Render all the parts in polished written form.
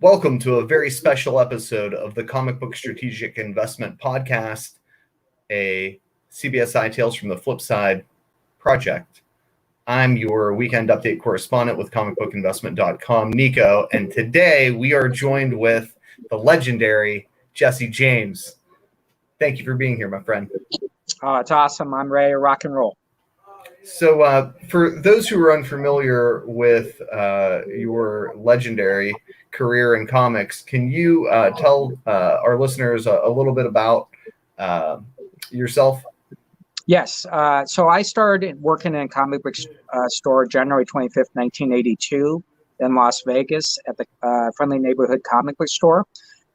Welcome to a very special episode of the Comic Book Strategic Investment Podcast, a CBSI Tales from the Flipside project. I'm your weekend update correspondent with comicbookinvestment.com, Nico, and today we are joined with the legendary Jesse James. Thank you for being here, my friend. It's awesome. I'm ready to rock and roll. So for those who are unfamiliar with your legendary career in comics, can you tell our listeners a little bit about yourself? Yes. So I started working in a comic book store January 25th, 1982 in Las Vegas at the Friendly Neighborhood Comic Book Store.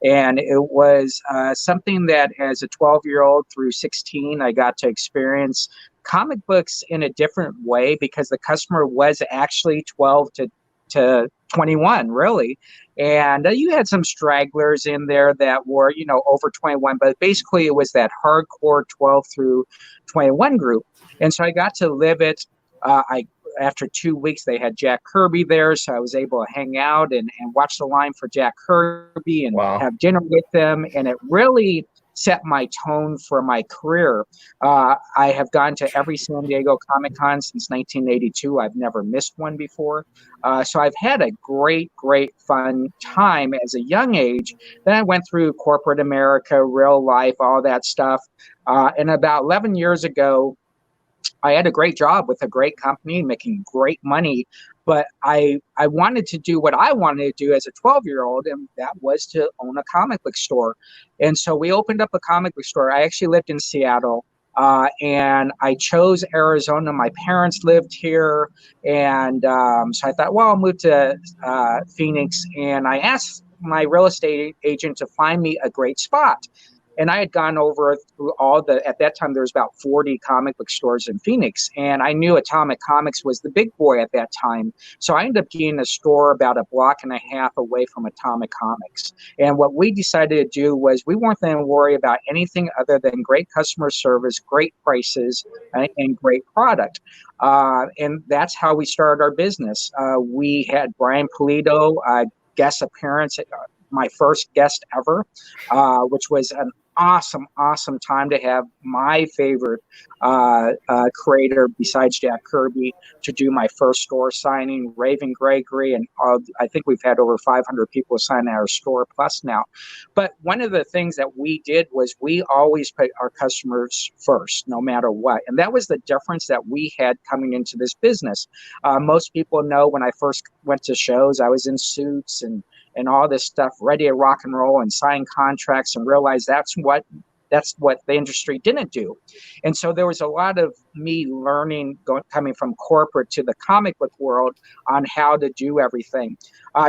And it was something that as a 12-year-old through 16, I got to experience comic books in a different way because the customer was actually 12 to 21, really. And you had some stragglers in there that were, over 21, but basically it was that hardcore 12 through 21 group. And so I got to live it. After 2 weeks, they had Jack Kirby there, so I was able to hang out and watch the line for Jack Kirby and have dinner with them. And it really set my tone for my career. I have gone to every San Diego Comic-Con since 1982. I've never missed one before. So I've had a great fun time as a young age. Then I went through corporate America, real life, all that stuff. And about 11 years ago, I had a great job with a great company, making great money, but I wanted to do what I wanted to do as a 12-year-old, and that was to own a comic book store. And so we opened up a comic book store. I actually lived in Seattle, and I chose Arizona. My parents lived here, and so I thought, well, I'll move to Phoenix, and I asked my real estate agent to find me a great spot. And I had gone over through at that time, there was about 40 comic book stores in Phoenix. And I knew Atomic Comics was the big boy at that time. So I ended up getting a store about a block and a half away from Atomic Comics. And what we decided to do was we weren't going to worry about anything other than great customer service, great prices, and great product. And that's how we started our business. We had Brian Pulido guest appearance, my first guest ever, which was an awesome time to have my favorite creator besides Jack Kirby to do my first store signing, Raven Gregory, and I think we've had over 500 people sign at our store plus now. But one of the things that we did was we always put our customers first, no matter what. And that was the difference that we had coming into this business. Most people know when I first went to shows, I was in suits and all this stuff, ready to rock and roll and sign contracts, and realize that's what the industry didn't do. And so there was a lot of me learning coming from corporate to the comic book world on how to do everything.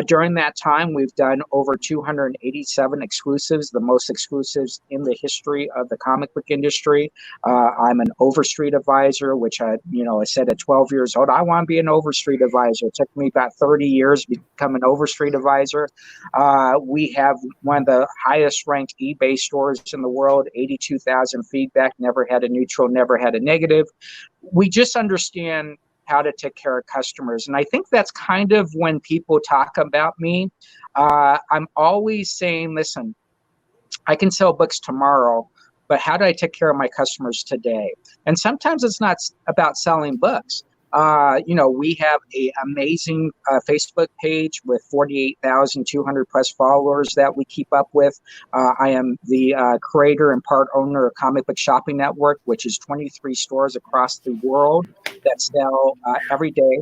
During that time, we've done over 287 exclusives, the most exclusives in the history of the comic book industry. I'm an Overstreet advisor, which I said at 12 years old, I want to be an Overstreet advisor. It took me about 30 years to become an Overstreet advisor. We have one of the highest ranked eBay stores in the world, 82,000 feedback, never had a neutral, never had a negative. We just understand how to take care of customers. And I think that's kind of when people talk about me. I'm always saying, listen, I can sell books tomorrow, but how do I take care of my customers today? And sometimes it's not about selling books. We have an amazing Facebook page with 48,200 plus followers that we keep up with. I am the creator and part owner of Comic Book Shopping Network, which is 23 stores across the world that sell every day.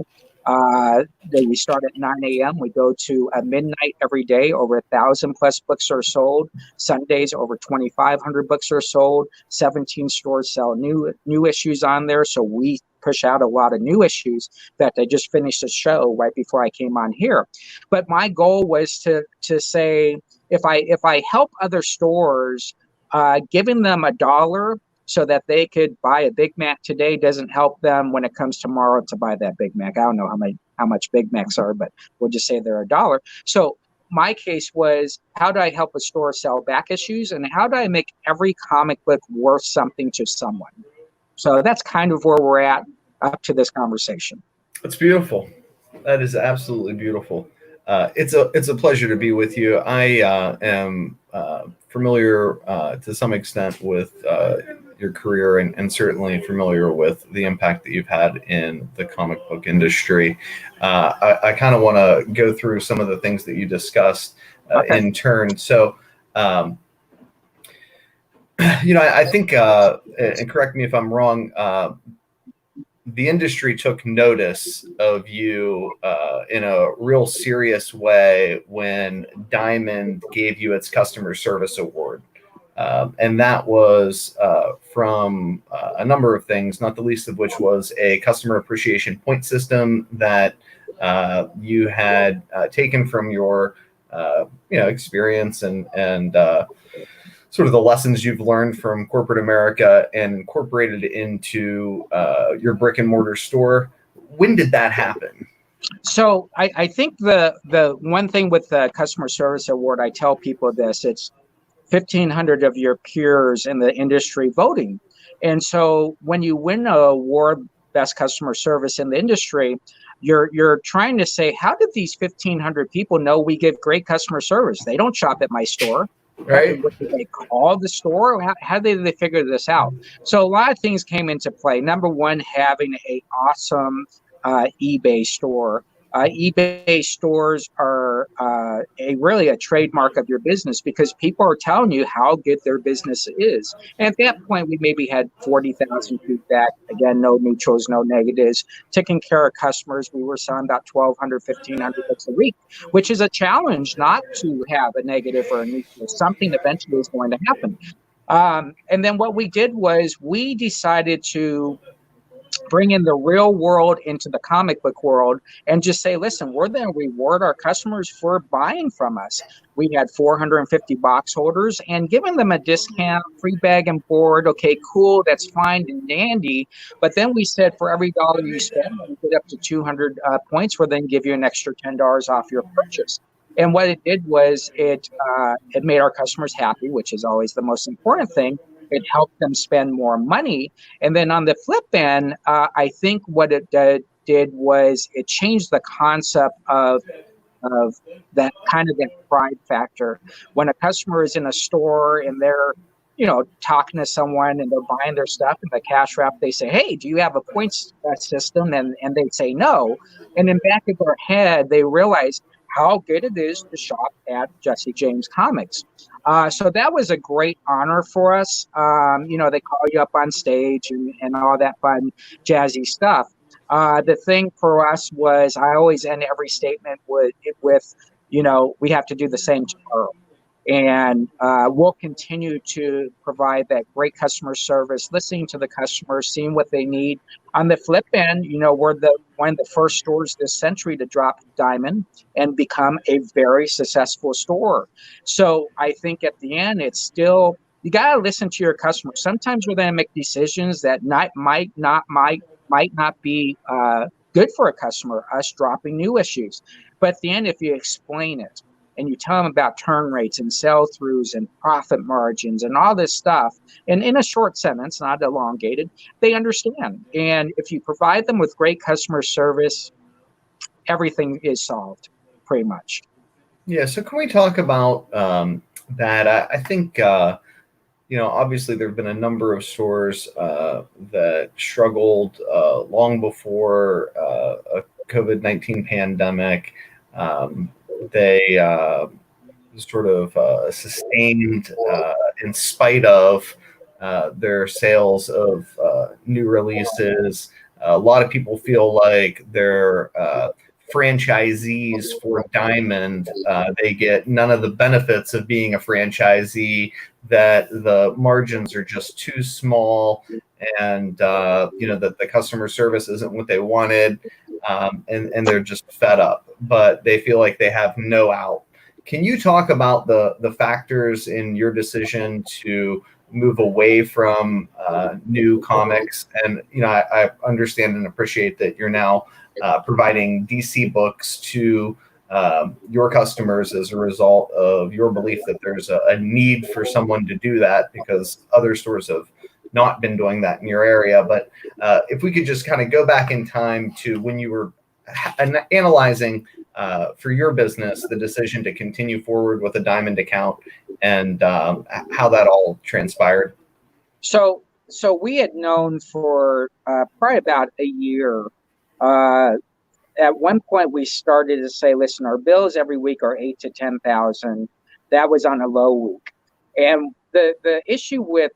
We start at 9 a.m. We go to midnight every day. Over 1,000 plus books are sold. Sundays, over 2,500 books are sold. 17 stores sell new issues on there. So we push out a lot of new issues. In fact, I just finished a show right before I came on here. But my goal was to say, if I help other stores, giving them $1 so that they could buy a Big Mac today doesn't help them when it comes tomorrow to buy that Big Mac. I don't know how much Big Macs are, but we'll just say they're $1. So my case was, how do I help a store sell back issues, and how do I make every comic book worth something to someone? So that's kind of where we're at up to this conversation. That's beautiful. That is absolutely beautiful. It's a pleasure to be with you. I am familiar to some extent with your career, and certainly familiar with the impact that you've had in the comic book industry. I kind of want to go through some of the things that you discussed in turn. So, I think, and correct me if I'm wrong, the industry took notice of you in a real serious way when Diamond gave you its customer service award. And that was from a number of things, not the least of which was a customer appreciation point system that you had taken from your experience and sort of the lessons you've learned from corporate America and incorporated into your brick and mortar store. When did that happen? So I think the one thing with the customer service award, I tell people this: it's 1,500 of your peers in the industry voting, and so when you win an award, best customer service in the industry, you're trying to say, how did these 1,500 people know we give great customer service? They don't shop at my store. Right. What, did they call the store? How did they figure this out? So a lot of things came into play. Number one, having an awesome eBay store. eBay stores are really a trademark of your business because people are telling you how good their business is. And at that point, we maybe had 40,000 feedback. Again, no neutrals, no negatives. Taking care of customers, we were selling about 1,200, 1,500 books a week, which is a challenge not to have a negative or a neutral. Something eventually is going to happen. And then what we did was we decided to bring in the real world into the comic book world and just say, listen, we're going to reward our customers for buying from us. We had 450 box holders and giving them a discount, free bag and board. Okay, cool. That's fine and dandy. But then we said for every dollar you spend, you get up to 200 points. We'll then give you an extra $10 off your purchase. And what it did was it made our customers happy, which is always the most important thing. It helped them spend more money. And then on the flip end, I think what it did was it changed the concept of that kind of that pride factor. When a customer is in a store and they're, talking to someone and they're buying their stuff in the cash wrap, they say, hey, do you have a points system? And they say no. And in back of their head, they realize how good it is to shop at Jesse James Comics. So that was a great honor for us. They call you up on stage and all that fun, jazzy stuff. The thing for us was I always end every statement with we have to do the same tomorrow. And we'll continue to provide that great customer service, listening to the customers, seeing what they need. On the flip end, we're one of the first stores this century to drop Diamond and become a very successful store. So I think at the end, it's still, you got to listen to your customers. Sometimes we're going to make decisions that might not be good for a customer, us dropping new issues. But at the end, if you explain it, and you tell them about turn rates and sell-throughs and profit margins and all this stuff, and in a short sentence, not elongated, they understand. And if you provide them with great customer service, everything is solved, pretty much. Yeah, so can we talk about that? I think, obviously there have been a number of stores that struggled long before a COVID-19 pandemic. They sort of sustained in spite of their sales of new releases. A lot of people feel like they're franchisees for Diamond. They get none of the benefits of being a franchisee, that the margins are just too small, and that the customer service isn't what they wanted, and they're just fed up, but they feel like they have no out. Can you talk about the factors in your decision to move away from new comics? And I understand and appreciate that you're now providing DC books to your customers as a result of your belief that there's a need for someone to do that, because other stores have not been doing that in your area. But if we could just kind of go back in time to when you were analyzing for your business, the decision to continue forward with a Diamond account, and how that all transpired? So we had known for probably about a year. Uh, at one point, we started to say, "Listen, our bills every week are 8 to 10,000." That was on a low week, and the issue with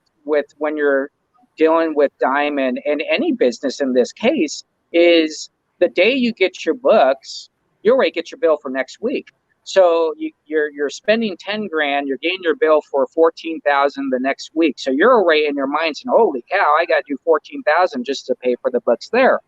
when you're dealing with Diamond and any business in this case is the day you get your books, you already get your bill for next week. So you're spending 10 grand, you're getting your bill for 14,000 the next week. So you're already in your mind saying, "Holy cow, I got to do 14,000 just to pay for the books there."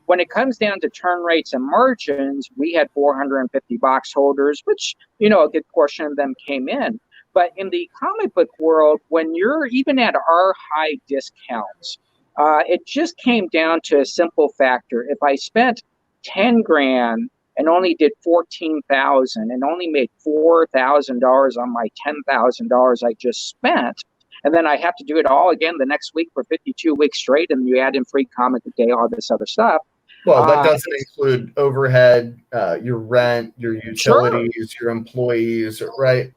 When it comes down to turn rates and margins, we had 450 box holders, which, a good portion of them came in. But in the comic book world, when you're even at our high discounts, it just came down to a simple factor. If I spent 10 grand and only did 14,000 and only made $4,000 on my $10,000 I just spent, and then I have to do it all again the next week for 52 weeks straight, and you add in free comic book day, all this other stuff. Well, that doesn't include overhead, your rent, your utilities, Sure. your employees, right?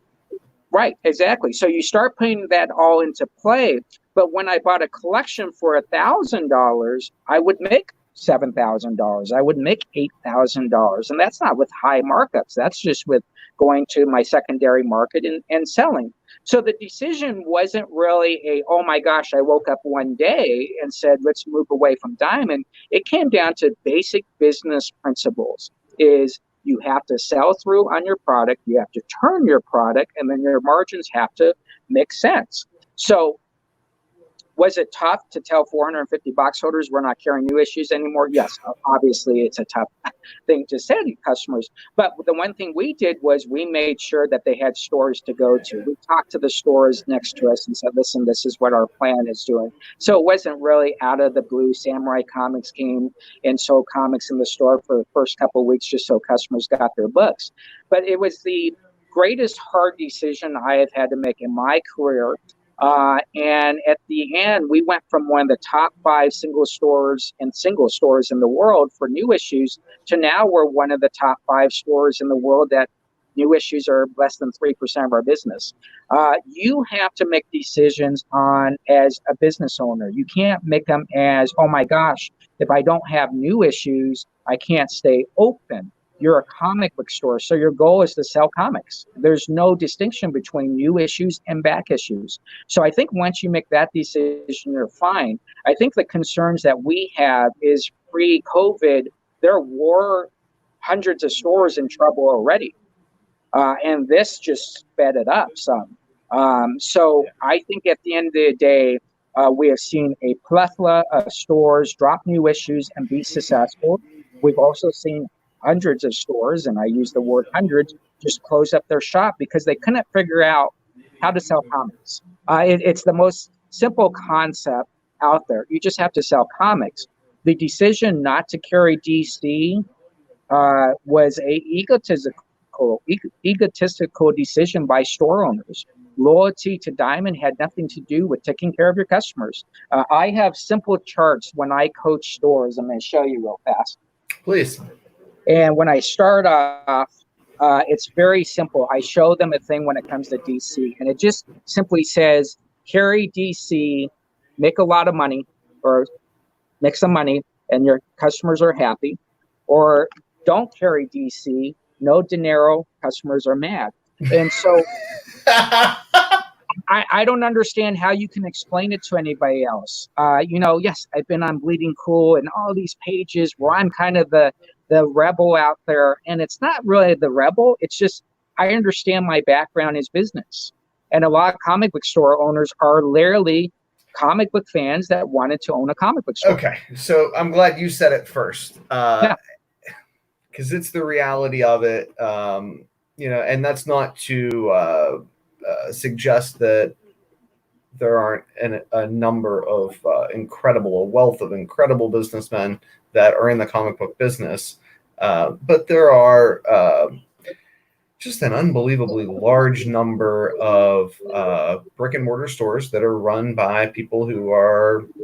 Right, exactly. So you start putting that all into play. But when I bought a collection for $1,000, I would make $7,000. I would make $8,000. And that's not with high markups. That's just with going to my secondary market and selling. So the decision wasn't really oh my gosh, I woke up one day and said, let's move away from Diamond. It came down to basic business principles. You have to sell through on your product, you have to turn your product, and then your margins have to make sense. So was it tough to tell 450 box holders we're not carrying new issues anymore? Yes, obviously it's a tough thing to say to customers. But the one thing we did was we made sure that they had stores to go to. We talked to the stores next to us and said, listen, this is what our plan is doing. So it wasn't really out of the blue. Samurai Comics came and sold comics in the store for the first couple of weeks just so customers got their books. But it was the greatest hard decision I have had to make in my career. And at the end, we went from one of the top 5 single stores in the world for new issues to now we're one of the top 5 stores in the world that new issues are less than 3% of our business. You have to make decisions as a business owner. You can't make them as, oh my gosh, if I don't have new issues, I can't stay open. You're a comic book store, so your goal is to sell comics. There's no distinction between new issues and back issues. So I think once you make that decision, you're fine. I think the concerns that we have is pre-COVID, there were hundreds of stores in trouble already. And this just sped it up some. So I think at the end of the day, we have seen a plethora of stores drop new issues and be successful. We've also seen hundreds of stores, and I use the word hundreds, just close up their shop because they couldn't figure out how to sell comics. It's the most simple concept out there. You just have to sell comics. The decision not to carry DC was a egotistical decision by store owners. Loyalty to Diamond had nothing to do with taking care of your customers. I have simple charts when I coach stores. I'm going to show you real fast. Please. And when I start off, it's very simple. I show them a thing when it comes to DC, and it just simply says, carry DC, make a lot of money, or make some money, and your customers are happy. Or don't carry DC, no dinero, customers are mad. And so I don't understand how you can explain it to anybody else. Yes, I've been on Bleeding Cool and all these pages where I'm kind of the rebel out there, and it's not really the rebel. It's just I understand my background is business, and a lot of comic book store owners are literally comic book fans that wanted to own a comic book store. Okay, so I'm glad you said it first, because it's the reality of it, and that's not to suggest that there aren't a number of a wealth of incredible businessmen that are in the comic book business. But there are just an unbelievably large number of brick and mortar stores that are run by people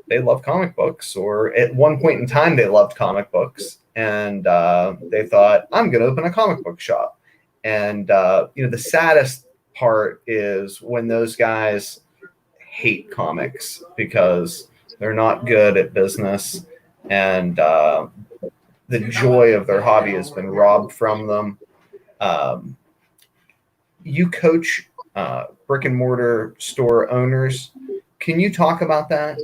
they love comic books, or at one point in time they loved comic books, and they thought, I'm going to open a comic book shop. And the saddest part is when those guys hate comics because they're not good at business, and the joy of their hobby has been robbed from them. You coach brick and mortar store owners. Can you talk about that?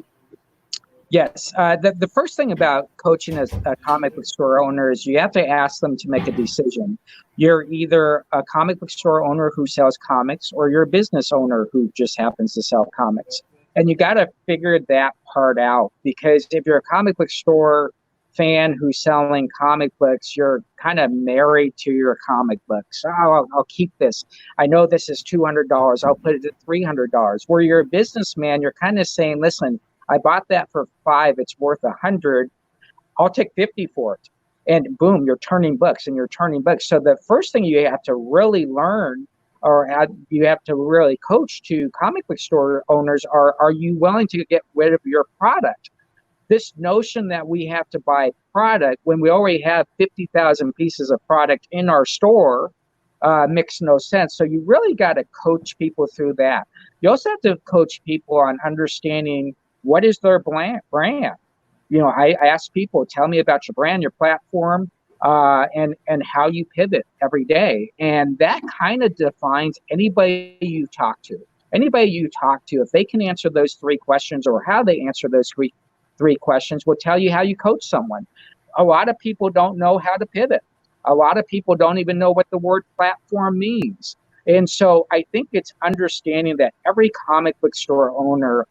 Yes. The first thing about coaching a comic book store owner is you have to ask them to make a decision. You're either a comic book store owner who sells comics, or you're a business owner who just happens to sell comics. And you got to figure that part out, because if you're a comic book store fan who's selling comic books, you're kind of married to your comic books. Oh, I'll keep this. I know this is $200. I'll put it at $300. Where you're a businessman, you're kind of saying, listen, I bought that for $5. It's worth $100. I'll take $50 for it. And boom, you're turning books and you're turning books. So the first thing you have to really learn, or you have to really coach to comic book store owners, are you willing to get rid of your product? This notion that we have to buy product when we already have 50,000 pieces of product in our store makes no sense. So you really got to coach people through that. You also have to coach people on understanding what is their brand. I ask people, tell me about your brand, your platform, and how you pivot every day. And that kind of defines anybody you talk to. Anybody you talk to, if they can answer those three questions, or how they answer those three questions, will tell you how you coach someone. A lot of people don't know how to pivot. A lot of people don't even know what the word platform means. And so I think it's understanding that every comic book store owner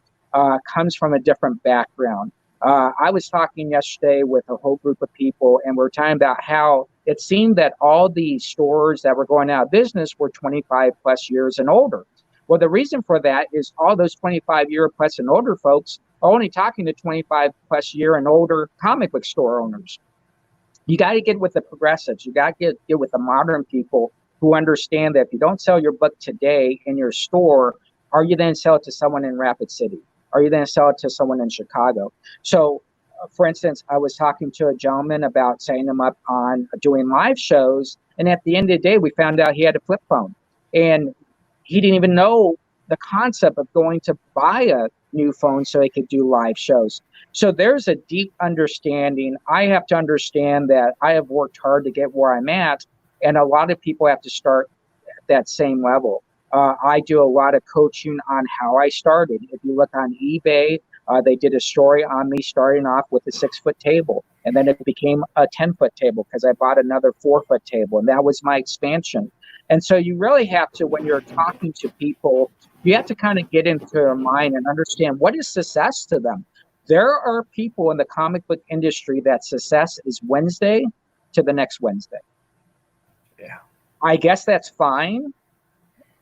comes from a different background. I was talking yesterday with a whole group of people, and we're talking about how it seemed that all the stores that were going out of business were 25 plus years and older. Well, the reason for that is all those 25-year plus and older folks are only talking to 25 plus year and older comic book store owners. You got to get with the progressives. You got to get with the modern people who understand that if you don't sell your book today in your store, are you then sell it to someone in Rapid City? Are you then sell it to someone in Chicago? So, for instance, I was talking to a gentleman about setting him up on doing live shows. And at the end of the day, we found out he had a flip phone. And he didn't even know the concept of going to buy a new phone so he could do live shows. So there's a deep understanding. I have to understand that I have worked hard to get where I'm at, and a lot of people have to start at that same level. I do a lot of coaching on how I started. If you look on eBay, they did a story on me starting off with a 6-foot table, and then it became a 10-foot table because I bought another 4-foot table, and that was my expansion. And so you really have to, when you're talking to people, you have to kind of get into their mind and understand what is success to them. There are people in the comic book industry that success is Wednesday to the next Wednesday. Yeah. I guess that's fine.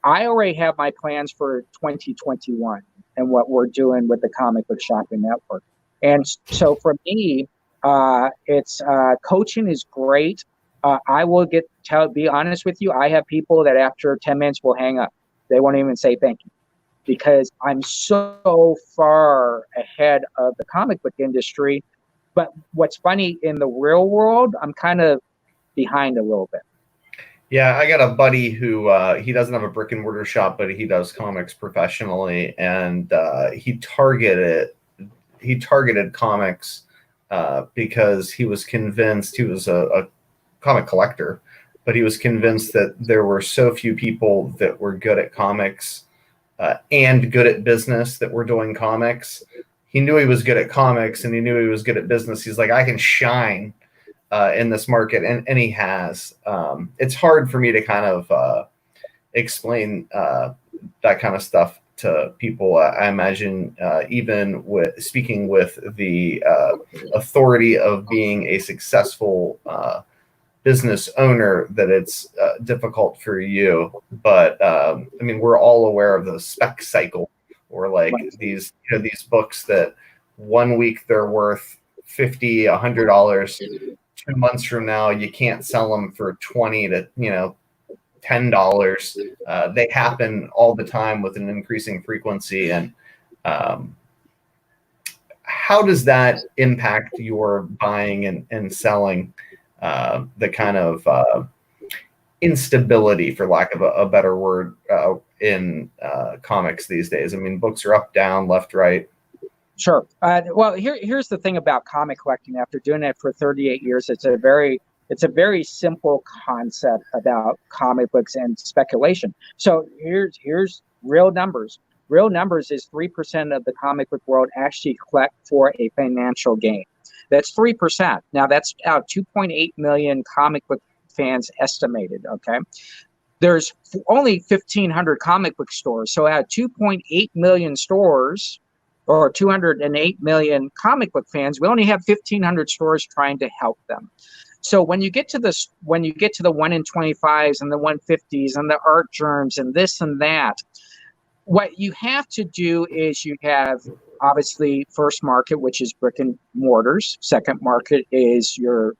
I already have my plans for 2021 and what we're doing with the Comic Book Shopping Network. And so for me, it's coaching is great. I will be honest with you. I have people that after 10 minutes will hang up. They won't even say thank you, because I'm so far ahead of the comic book industry. But what's funny, in the real world, I'm kind of behind a little bit. Yeah, I got a buddy who he doesn't have a brick and mortar shop, but he does comics professionally, and he targeted comics because he was convinced, he was a comic collector, but he was convinced that there were so few people that were good at comics and good at business that were doing comics. He knew he was good at comics, and he knew he was good at business. He's like, I can shine in this market, and he has. It's hard for me to kind of explain that kind of stuff to people. I imagine even with speaking with the authority of being a successful business owner, that it's difficult for you. But I mean, we're all aware of the spec cycle, or like these books that 1 week they're worth $50, $100. 2 months from now, you can't sell them for $20 to $10 $10. They happen all the time with an increasing frequency. And how does that impact your buying and selling, the kind of instability, for lack of a better word, in comics these days? I mean, books are up, down, left, right. Sure. Well, here's the thing about comic collecting. After doing it for 38 years, it's a very simple concept about comic books and speculation. So here's real numbers. Real numbers is 3% of the comic book world actually collect for a financial gain. That's 3%. Now that's out 2.8 million comic book fans estimated. Okay. There's only 1,500 comic book stores. So out of 2.8 million stores, or 208 million comic book fans, we only have 1,500 stores trying to help them. So when you get to the 1 in 25s and the 150s and the art germs and this and that, what you have to do is you have obviously first market, which is brick and mortars. Second market is your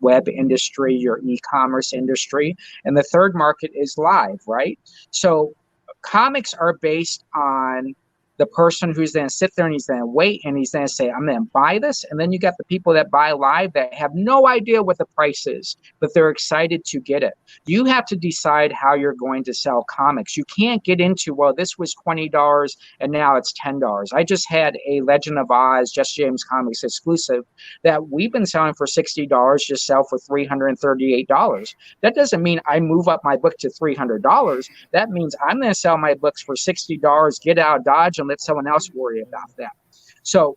web industry, your e-commerce industry, and the third market is live, right? So comics are based on the person who's going to sit there and he's going to wait and he's going to say, I'm going to buy this. And then you got the people that buy live that have no idea what the price is, but they're excited to get it. You have to decide how you're going to sell comics. You can't get into, well, this was $20 and now it's $10. I just had a Legend of Oz, Just James Comics exclusive that we've been selling for $60, just sell for $338. That doesn't mean I move up my book to $300. That means I'm going to sell my books for $60, get out of Dodge, and let someone else worry about that. So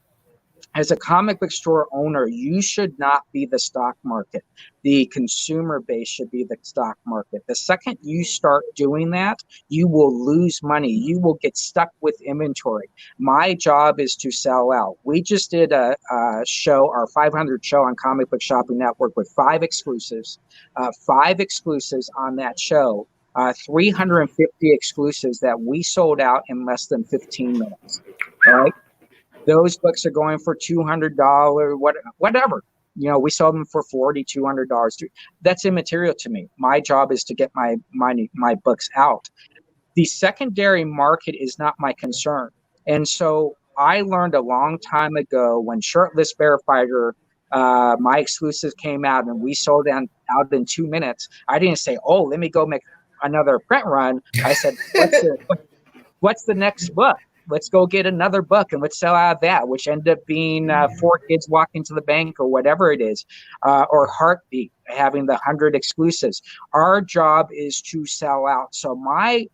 as a comic book store owner, you should not be the stock market. The consumer base should be the stock market. The second you start doing that, you will lose money. You will get stuck with inventory. My job is to sell out. We just did a show, our 500 show on Comic Book Shopping Network with 5 exclusives on that show. 350 exclusives that we sold out in less than 15 minutes. All right. Those books are going for $200, whatever. You know, we sold them for $40, $200. That's immaterial to me. My job is to get my books out. The secondary market is not my concern. And so I learned a long time ago when Shirtless Bear Fighter, my exclusive came out and we sold out in 2 minutes. I didn't say, oh, let me go make another print run. I said, what's the next book? Let's go get another book and let's sell out of that, which ended up being 4 Kids Walk into the Bank or whatever it is, or Heartbeat, having the 100 exclusives. Our job is to sell out. So I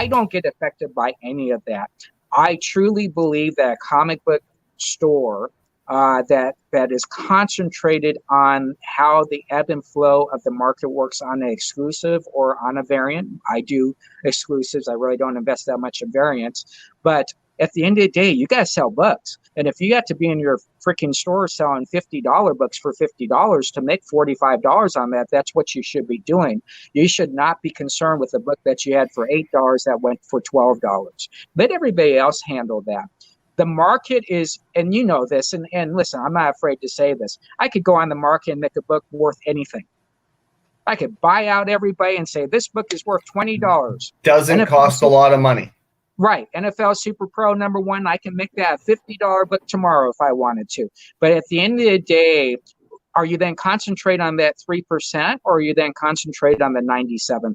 don't get affected by any of that. I truly believe that a comic book store that is concentrated on how the ebb and flow of the market works on an exclusive or on a variant. I do exclusives. I really don't invest that much in variants. But at the end of the day, you got to sell books. And if you got to be in your freaking store selling $50 books for $50 to make $45 on that, that's what you should be doing. You should not be concerned with a book that you had for $8 that went for $12. Let everybody else handle that. The market is, and you know this, and listen, I'm not afraid to say this. I could go on the market and make a book worth anything. I could buy out everybody and say, this book is worth $20. Doesn't cost a lot of money. Right. NFL Super Pro #1, I can make that a $50 book tomorrow if I wanted to. But at the end of the day, are you then concentrate on that 3% or are you then concentrate on the 97%?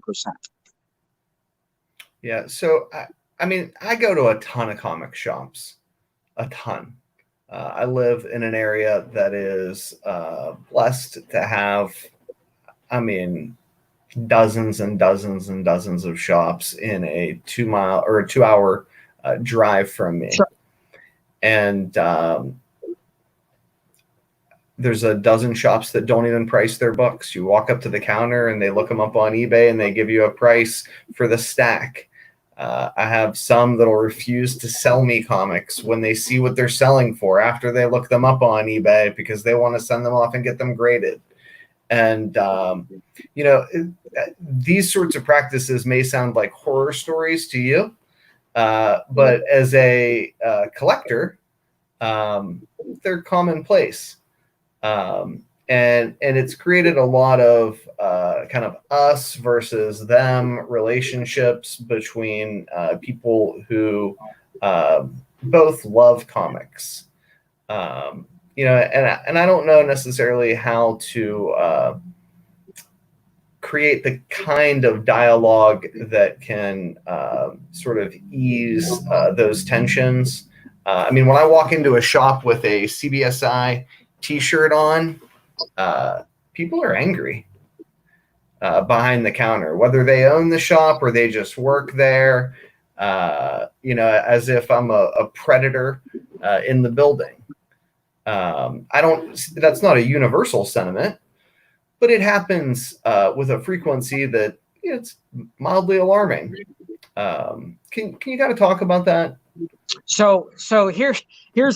Yeah. So, I mean, I go to a ton of comic shops. A ton. I live in an area that is blessed to have, I mean, dozens and dozens and dozens of shops in a 2-mile or a 2-hour drive from me. Sure. And there's a dozen shops that don't even price their books. You walk up to the counter and they look them up on eBay and they give you a price for the stack. I have some that'll refuse to sell me comics when they see what they're selling for after they look them up on eBay because they want to send them off and get them graded. And, you know, these sorts of practices may sound like horror stories to you, but as a collector, they're commonplace. and it's created a lot of kind of us versus them relationships between people who both love comics. And I don't know necessarily how to create the kind of dialogue that can sort of ease those tensions. I mean, when I walk into a shop with a CBSI T-shirt on, people are angry behind the counter, whether they own the shop or they just work there. As if I'm a predator in the building. That's not a universal sentiment, but it happens with a frequency that it's mildly alarming. Can you kind of talk about that? So here's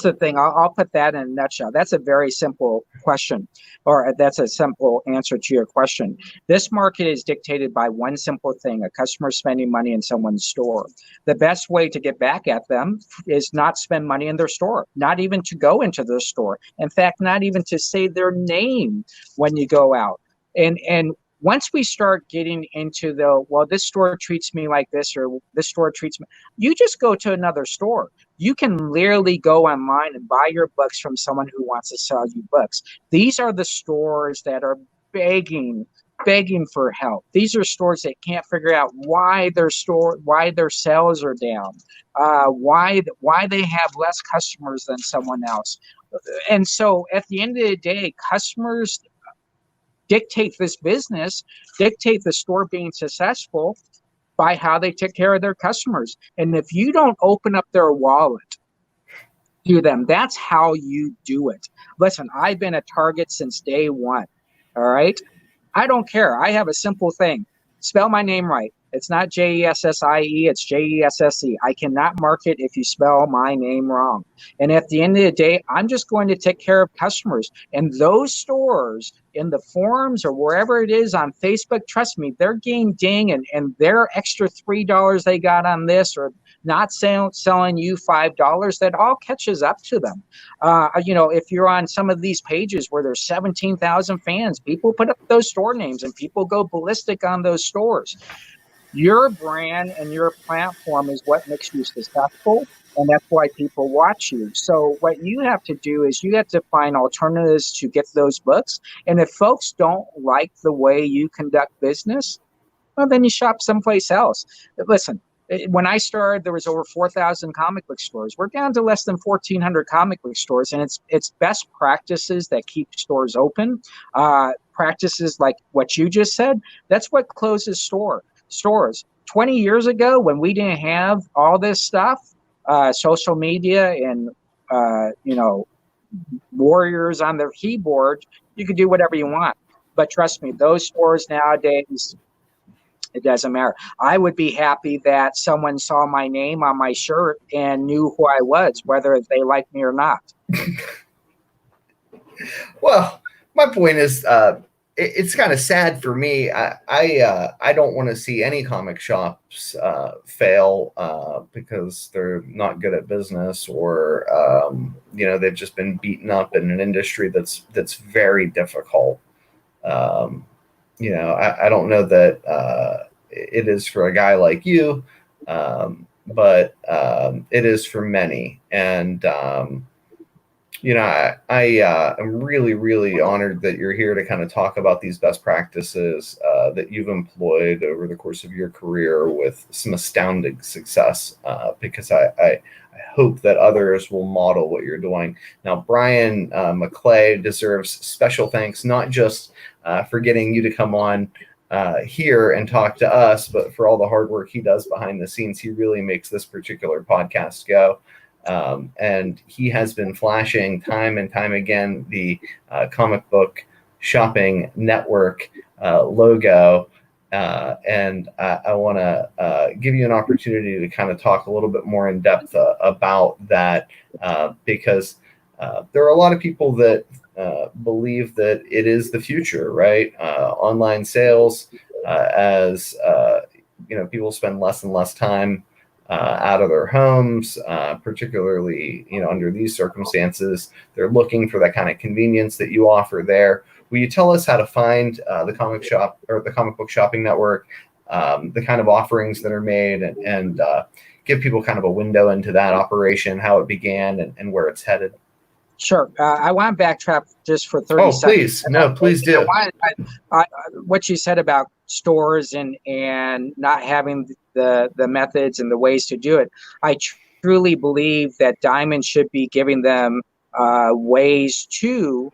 the thing. I'll put that in a nutshell. That's a very simple question, or that's a simple answer to your question. This market is dictated by one simple thing: a customer spending money in someone's store. The best way to get back at them is not spend money in their store, not even to go into their store. In fact, not even to say their name when you go out. And once we start getting into this store treats me like this, or this store treats me, you just go to another store. You can literally go online and buy your books from someone who wants to sell you books. These are the stores that are begging for help. These are stores that can't figure out why their sales are down, why they have less customers than someone else. And so at the end of the day, customers dictate this business, dictate the store being successful by how they take care of their customers. And if you don't open up their wallet to them, that's how you do it. Listen, I've been a Target since day one. All right. I don't care. I have a simple thing. Spell my name right. It's not Jessie, it's Jesse. I cannot market if you spell my name wrong. And at the end of the day, I'm just going to take care of customers. And those stores in the forums or wherever it is on Facebook, trust me, they're getting ding, and their extra $3 they got on this, or not selling you $5, that all catches up to them. If you're on some of these pages where there's 17,000 fans, people put up those store names and people go ballistic on those stores. Your brand and your platform is what makes you successful, and that's why people watch you. So what you have to do is you have to find alternatives to get those books. And if folks don't like the way you conduct business, well, then you shop someplace else. Listen, when I started, there was over 4,000 comic book stores. We're down to less than 1,400 comic book stores, and it's best practices that keep stores open. Practices like what you just said, that's what closes stores. 20 years ago, when we didn't have all this stuff, social media and warriors on their keyboard, you could do whatever you want. But trust me, those stores nowadays, it doesn't matter. I would be happy that someone saw my name on my shirt and knew who I was, whether they liked me or not. Well, my point is, it's kind of sad for me. I don't want to see any comic shops fail because they're not good at business, or they've just been beaten up in an industry that's very difficult. I don't know that it is for a guy like you, but it is for many. And I am really, really honored that you're here to kind of talk about these best practices that you've employed over the course of your career with some astounding success, because I hope that others will model what you're doing. Now, Brian McClay deserves special thanks, not just for getting you to come on here and talk to us, but for all the hard work he does behind the scenes. He really makes this particular podcast go. And he has been flashing time and time again the Comic Book Shopping Network logo. And I want to give you an opportunity to kind of talk a little bit more in depth about that, because there are a lot of people that believe that it is the future, right? Online sales, as people spend less and less time out of their homes, particularly under these circumstances. They're looking for that kind of convenience that you offer there. will you tell us how to find the comic shop or the comic book shopping network, the kind of offerings that are made, and give people kind of a window into that operation, how it began, and where it's headed? Sure. I want to backtrack just for 30 Oh, seconds. please. No, please do. What you said about stores and not having the methods and the ways to do it, I truly believe that Diamond should be giving them ways to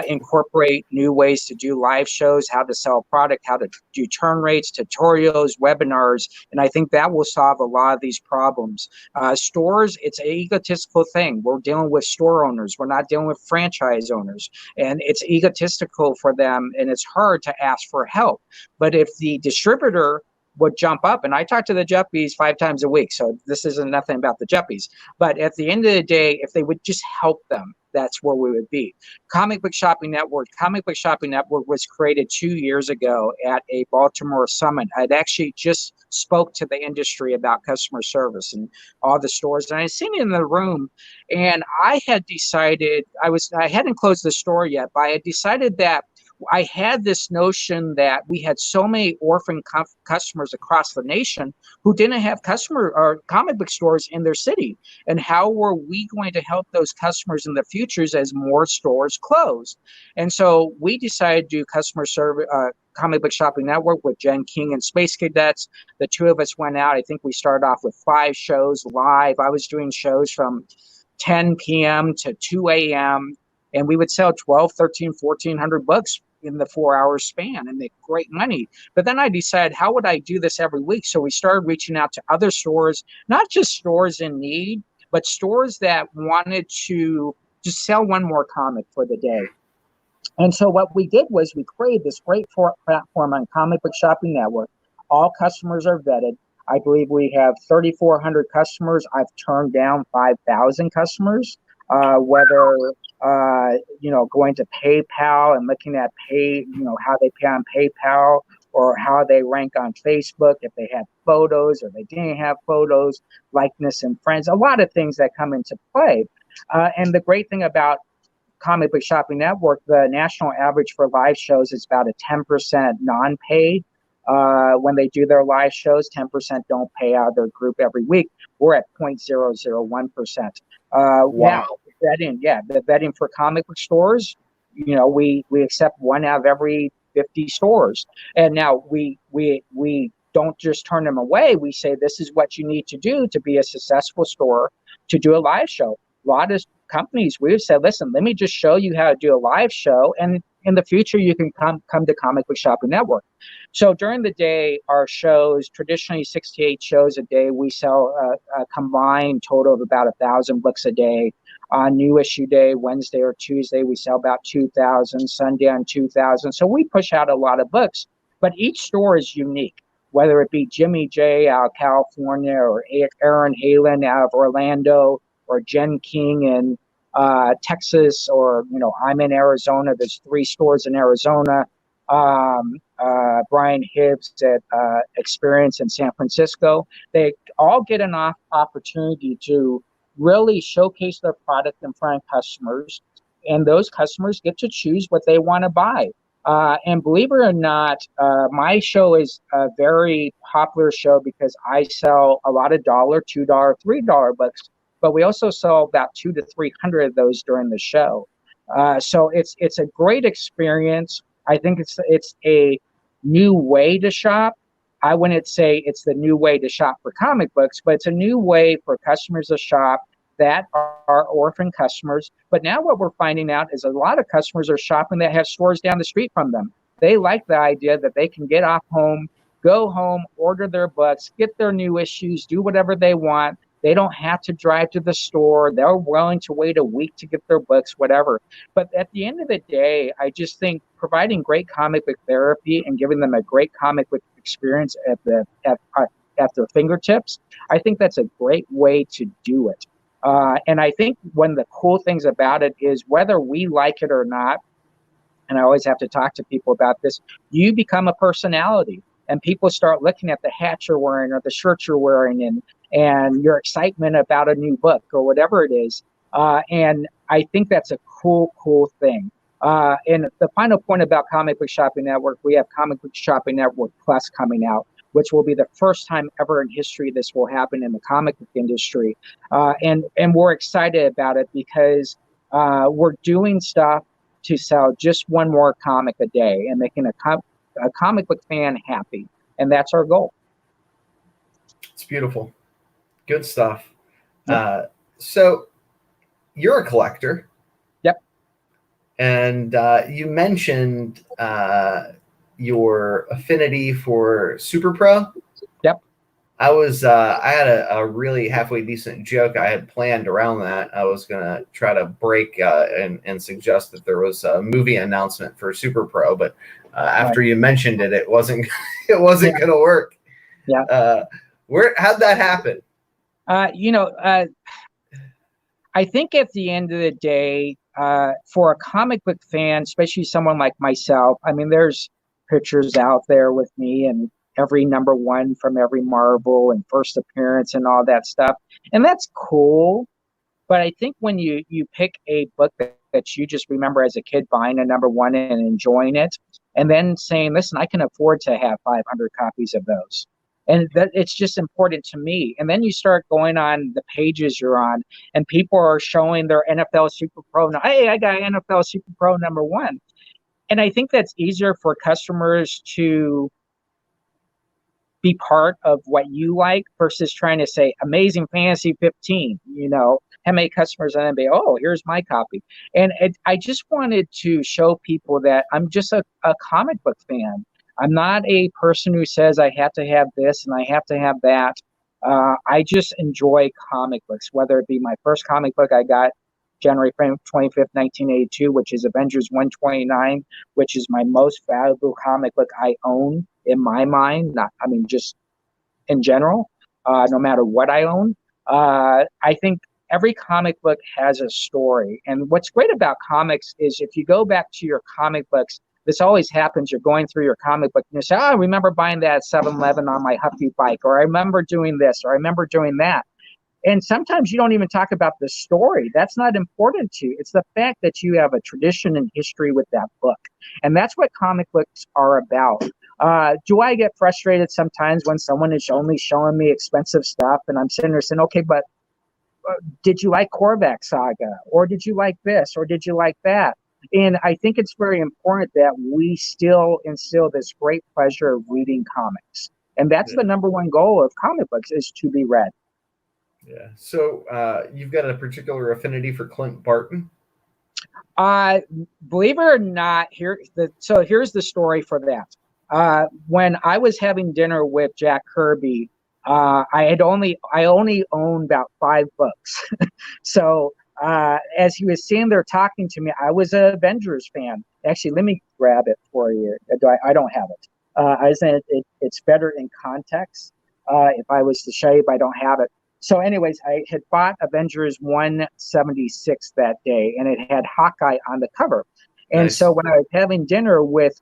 incorporate new ways to do live shows, how to sell product, how to do turn rates, tutorials, webinars, and I think that will solve a lot of these problems. Stores, it's an egotistical thing. We're dealing with store owners. We're not dealing with franchise owners, and it's egotistical for them, and it's hard to ask for help. But if the distributor would jump up, and I talk to the Juppies 5 times a week, so this isn't nothing about the Juppies, but at the end of the day, if they would just help them, that's where we would be. Comic Book Shopping Network was created 2 years ago at a Baltimore summit. I'd actually just spoke to the industry about customer service and all the stores, and I seen it in the room, and I had decided, I hadn't closed the store yet, but I had decided that I had this notion that we had so many orphan customers across the nation who didn't have customer or comic book stores in their city. And how were we going to help those customers in the futures as more stores close? And so we decided to do customer service, Comic Book Shopping Network with Jen King and Space Cadets. The two of us went out. I think we started off with 5 shows live. I was doing shows from 10 p.m. to 2 a.m. and we would sell 12, 13, 1,400 books in the 4-hour span and make great money. But then I decided, how would I do this every week? So we started reaching out to other stores, not just stores in need, but stores that wanted to just sell one more comic for the day. And so what we did was we created this great platform on Comic Book Shopping Network. All customers are vetted. I believe we have 3,400 customers. I've turned down 5,000 customers, whether going to PayPal and looking at how they pay on PayPal, or how they rank on Facebook, if they had photos or they didn't have photos, likeness and friends, a lot of things that come into play. And the great thing about Comic Book Shopping Network, the national average for live shows is about a 10% non-paid. When they do their live shows, 10% don't pay out of their group every week. We're at 0.001%. Wow. Now, the vetting for comic book stores, we accept 1 out of every 50 stores. And now we don't just turn them away. We say, this is what you need to do to be a successful store, to do a live show. A lot of companies, we've said, listen, let me just show you how to do a live show, and in the future you can come to Comic Book Shopping Network. So during the day, our shows, traditionally 68 shows a day, we sell a combined total of about 1,000 books a day. On new issue day, Wednesday or Tuesday, we sell about 2,000, Sunday on 2,000. So we push out a lot of books, but each store is unique, whether it be Jimmy J out of California, or Aaron Halen out of Orlando, or Jen King in Texas, or I'm in Arizona. There's 3 stores in Arizona. Brian Hibbs at Experience in San Francisco. They all get an opportunity to really showcase their product in front of customers, and those customers get to choose what they want to buy. And believe it or not, my show is a very popular show because I sell a lot of $1, $2, $3 books, but we also sell about 200 to 300 of those during the show. So it's a great experience. I think it's a new way to shop. I wouldn't say it's the new way to shop for comic books, but it's a new way for customers to shop that are orphan customers. But now what we're finding out is a lot of customers are shopping that have stores down the street from them. They like the idea that they can get off home, go home, order their books, get their new issues, do whatever they want. They don't have to drive to the store. They're willing to wait a week to get their books, whatever. But at the end of the day, I just think providing great comic book therapy and giving them a great comic book experience at their fingertips, I think that's a great way to do it. And I think one of the cool things about it is, whether we like it or not, and I always have to talk to people about this, you become a personality, and people start looking at the hat you're wearing or the shirt you're wearing, and your excitement about a new book or whatever it is. And I think that's a cool thing. And the final point about Comic Book Shopping Network, we have Comic Book Shopping Network Plus coming out, which will be the first time ever in history this will happen in the comic book industry. And we're excited about it because we're doing stuff to sell just one more comic a day and making a comic book fan happy. And that's our goal. It's beautiful. Good stuff. Yep. So you're a collector. Yep. And you mentioned your affinity for Super Pro. Yep. I had a really halfway decent joke I had planned around that. I was gonna try to break and suggest that there was a movie announcement for Super Pro, but after you mentioned it, it wasn't gonna work. Yeah. How'd that happen? I think at the end of the day, for a comic book fan, especially someone like myself, I mean, there's pictures out there with me and every number one from every Marvel and first appearance and all that stuff. And that's cool. But I think when you pick a book that you just remember as a kid buying a number one and enjoying it, and then saying, listen, I can afford to have 500 copies of those. And that it's just important to me. And then you start going on the pages you're on, and people are showing their NFL Super Pro. Now, hey, I got NFL Super Pro number one. And I think that's easier for customers to be part of what you like versus trying to say Amazing Fantasy 15, how many customers and then be, oh, here's my copy. And I just wanted to show people that I'm just a comic book fan. I'm not a person who says I have to have this and I have to have that. I just enjoy comic books, whether it be my first comic book I got January 25th, 1982, which is Avengers 129, which is my most valuable comic book I own in my mind. Just in general, no matter what I own. I think every comic book has a story. And what's great about comics is if you go back to your comic books, this always happens. You're going through your comic book and you say, oh, I remember buying that at 7-Eleven on my Huffy bike, or I remember doing this, or I remember doing that. And sometimes you don't even talk about the story. That's not important to you. It's the fact that you have a tradition and history with that book. And that's what comic books are about. Do I get frustrated sometimes when someone is only showing me expensive stuff and I'm sitting there saying, okay, but did you like Korvac Saga? Or did you like this? Or did you like that? And I think it's very important that we still instill this great pleasure of reading comics. And that's the number one goal of comic books, is to be read. Yeah. So you've got a particular affinity for Clint Barton? Believe it or not, here's the story for that. When I was having dinner with Jack Kirby, I only owned about 5 books. So as he was sitting there talking to me, I was an Avengers fan. Actually, let me grab it for you. I don't have it. I was saying it's better in context if I was to show you, but I don't have it. So anyways, I had bought Avengers 176 that day, and it had Hawkeye on the cover. And nice. So when I was having dinner with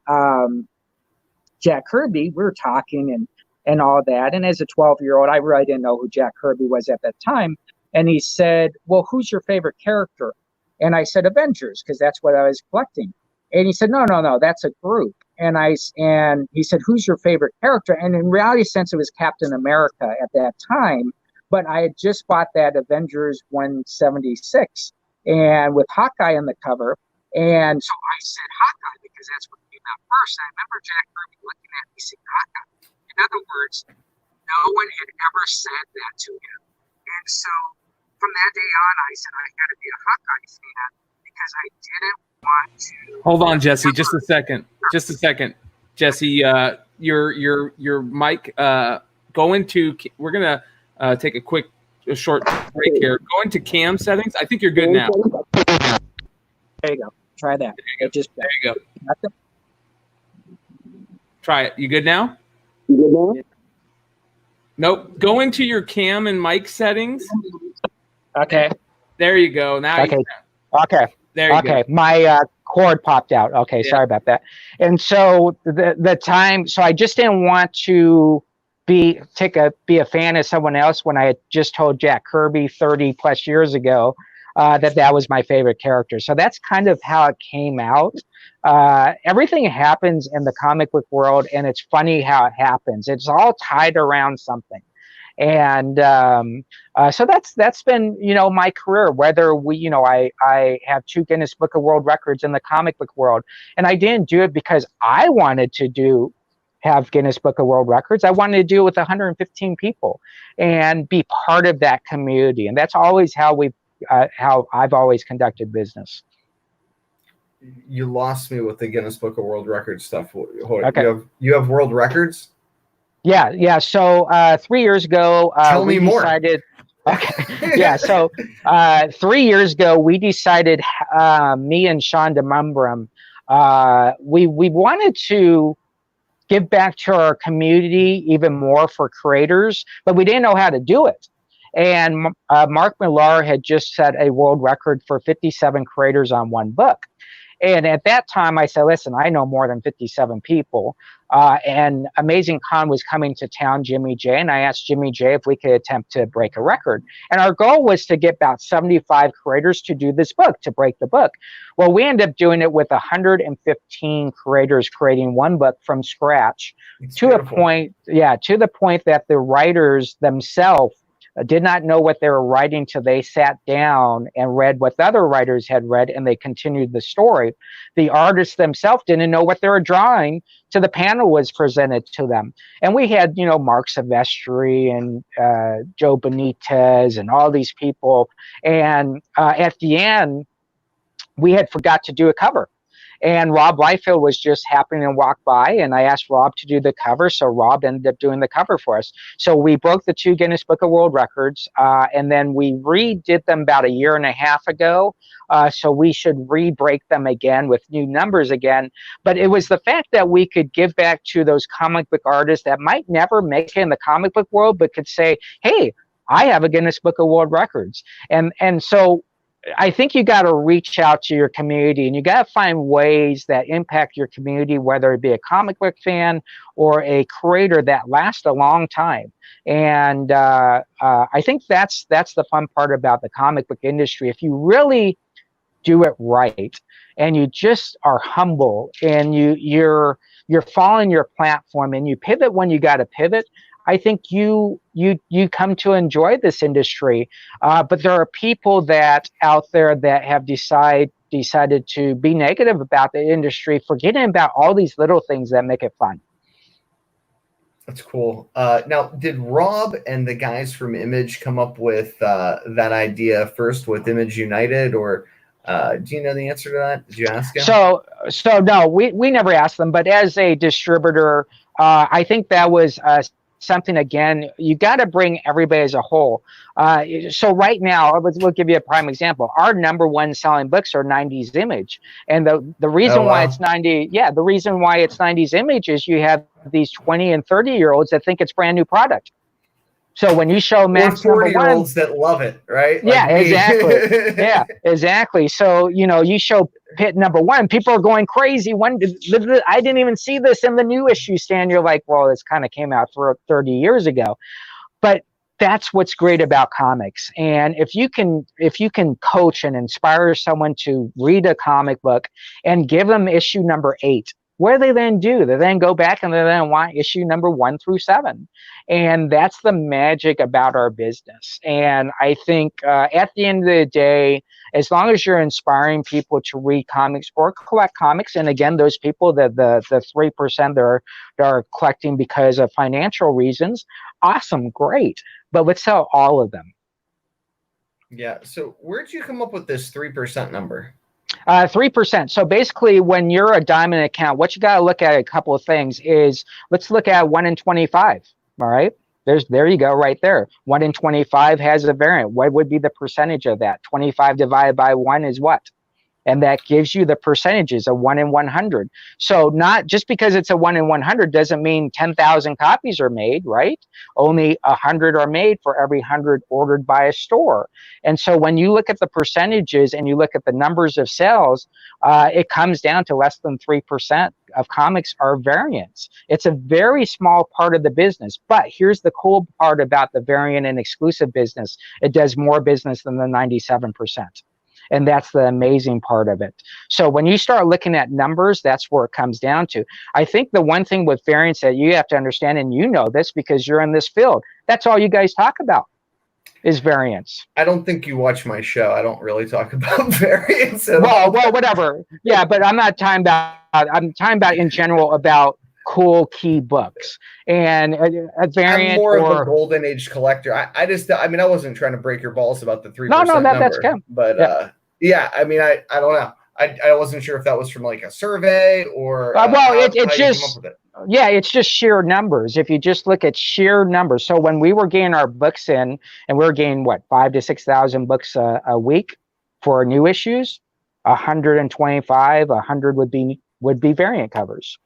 Jack Kirby, we were talking and all that. And as a 12-year-old, I really didn't know who Jack Kirby was at that time. And he said, well, who's your favorite character? And I said, Avengers, because that's what I was collecting. And he said, no, that's a group. And he said, who's your favorite character? And in reality sense, it was Captain America at that time. But I had just bought that Avengers 176 and with Hawkeye on the cover. And so I said Hawkeye because that's what came out first. And I remember Jack Kirby looking at me saying Hawkeye. In other words, no one had ever said that to him. And so from that day on, I said I got to be a Hawkeye fan because I didn't want to. Hold on, Jesse. Just a second. Jesse, your mic. We're gonna take a short break here. Go into cam settings. I think you're good now. There you go. Try that. There you go. Try it. You good now? Nope. Go into your cam and mic settings. Okay. There you go. Now. Okay. Okay. There you go. My cord popped out. Okay. Yeah. Sorry about that. And so the time. So I just didn't want to be a fan of someone else when I had just told Jack Kirby 30 plus years ago that was my favorite character. So that's kind of how it came out. Everything happens in the comic book world, and it's funny how it happens. It's all tied around something. And so that's been, my career. Whether I have 2 Guinness Book of World Records in the comic book world, and I didn't do it because I wanted to have Guinness Book of World Records. I wanted to do it with 115 people and be part of that community. And that's always how I've always conducted business. You lost me with the Guinness Book of World Records stuff. Okay. You have world records? Yeah. So 3 years ago, Tell me more. Okay. Yeah. So 3 years ago, we decided, me and Shonda Mumbrum, we wanted to give back to our community even more for creators, but we didn't know how to do it. And Mark Millar had just set a world record for 57 creators on one book. And at that time, I said, listen, I know more than 57 people. And Amazing Con was coming to town, Jimmy J. And I asked Jimmy J if we could attempt to break a record. And our goal was to get about 75 creators to do this book, to break the book. Well, we ended up doing it with 115 creators creating one book from scratch. It's to beautiful. To the point that the writers themselves did not know what they were writing till they sat down and read what the other writers had read, and they continued the story. The artists themselves didn't know what they were drawing till the panel was presented to them. And we had, Mark Silvestri and Joe Benitez and all these people. And at the end, we had forgot to do a cover. And Rob Liefeld was just happening to walk by, and I asked Rob to do the cover, so Rob ended up doing the cover for us. So we broke the 2 Guinness Book of World Records, and then we redid them about a year and a half ago, so we should re-break them again with new numbers again. But it was the fact that we could give back to those comic book artists that might never make it in the comic book world, but could say, hey, I have a Guinness Book of World Records. And so I think you got to reach out to your community, and you got to find ways that impact your community, whether it be a comic book fan or a creator that lasts a long time. And I think that's the fun part about the comic book industry. If you really do it right, and you just are humble, and you're following your platform, and you pivot when you got to pivot, I think you come to enjoy this industry. But there are people that out there that have decided to be negative about the industry, forgetting about all these little things that make it fun. That's cool. Now, did Rob and the guys from Image come up with that idea first with Image United, or do you know the answer to that? Did you ask him? So no, we never asked them. But as a distributor, I think that was something, again, you got to bring everybody as a whole. So right now, we'll give you a prime example. Our number one selling books are 90s Image. And the reason why it's 90s Image is you have these 20 and 30-year-olds that think it's brand new product. So when you show Max number 1, 40-year-olds that love it, right? Yeah, exactly. Yeah, exactly. So, you show Pitt number 1, people are going crazy. I didn't even see this in the new issue stand. You're like, well, this kind of came out 30 years ago. But that's what's great about comics. And if you can coach and inspire someone to read a comic book and give them issue number 8, what do they then do? They then go back and they then want issue number 1 through 7. And that's the magic about our business. And I think at the end of the day, as long as you're inspiring people to read comics or collect comics, and again, those people, the 3% that are collecting because of financial reasons, awesome, great. But let's sell all of them. Yeah. So where'd you come up with this 3% number? 3%. So basically, when you're a diamond account, what you got to look at, a couple of things is, let's look at 1 in 25. All right. There you go, right there. 1 in 25 has a variant. What would be the percentage of that? 25 divided by 1 is what? And that gives you the percentages of 1 in 100. So not just because it's a 1 in 100 doesn't mean 10,000 copies are made, right? Only 100 are made for every 100 ordered by a store. And so when you look at the percentages and you look at the numbers of sales, it comes down to less than 3% of comics are variants. It's a very small part of the business, but here's the cool part about the variant and exclusive business. It does more business than the 97%. And that's the amazing part of it. So when you start looking at numbers, that's where it comes down to. I think the one thing with variants that you have to understand, and you know this because you're in this field, that's all you guys talk about is variants. I don't think you watch my show. I don't really talk about variants at all. Well, whatever. Yeah, but I'm not talking about. I'm talking about in general about cool key books and a variant. I'm more of a golden age collector. I wasn't trying to break your balls about the 3% No, that's number, good. But yeah, I mean, I don't know. I wasn't sure if that was from like a survey or it's just sheer numbers. If you just look at sheer numbers. So when we were getting our books in, and we were getting 5,000 to 6,000 books a week for new issues, 125, 100 would be variant covers.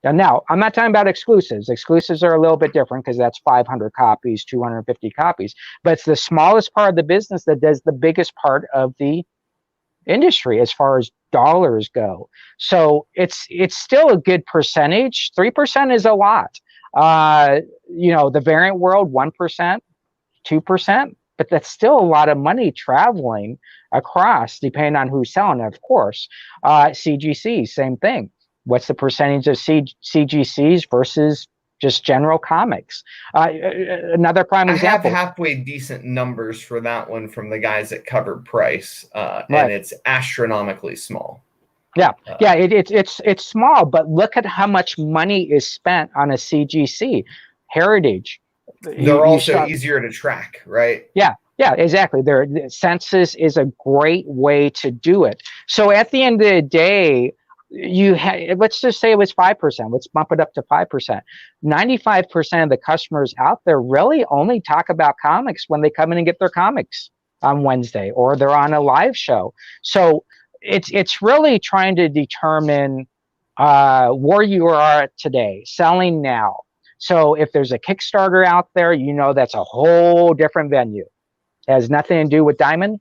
And now I'm not talking about exclusives. Exclusives are a little bit different because that's 500 copies, 250 copies. But it's the smallest part of the business that does the biggest part of the industry as far as dollars go. So it's still a good percentage. 3% is a lot. The variant world, 1%, 2%, but that's still a lot of money traveling across, depending on who's selling it, of course. CGC, same thing. What's the percentage of CGCs versus just general comics? Another prime example. I have halfway decent numbers for that one from the guys at Covered Price, and it's astronomically small. Yeah, it's small, but look at how much money is spent on a CGC. Heritage. They're also easier to track, right? Yeah, exactly. The census is a great way to do it. So at the end of the day, let's just say it was 5%. Let's bump it up to 5%. 95% of the customers out there really only talk about comics when they come in and get their comics on Wednesday, or they're on a live show. So it's really trying to determine where you are today, selling now. So if there's a Kickstarter out there, that's a whole different venue. It has nothing to do with Diamond.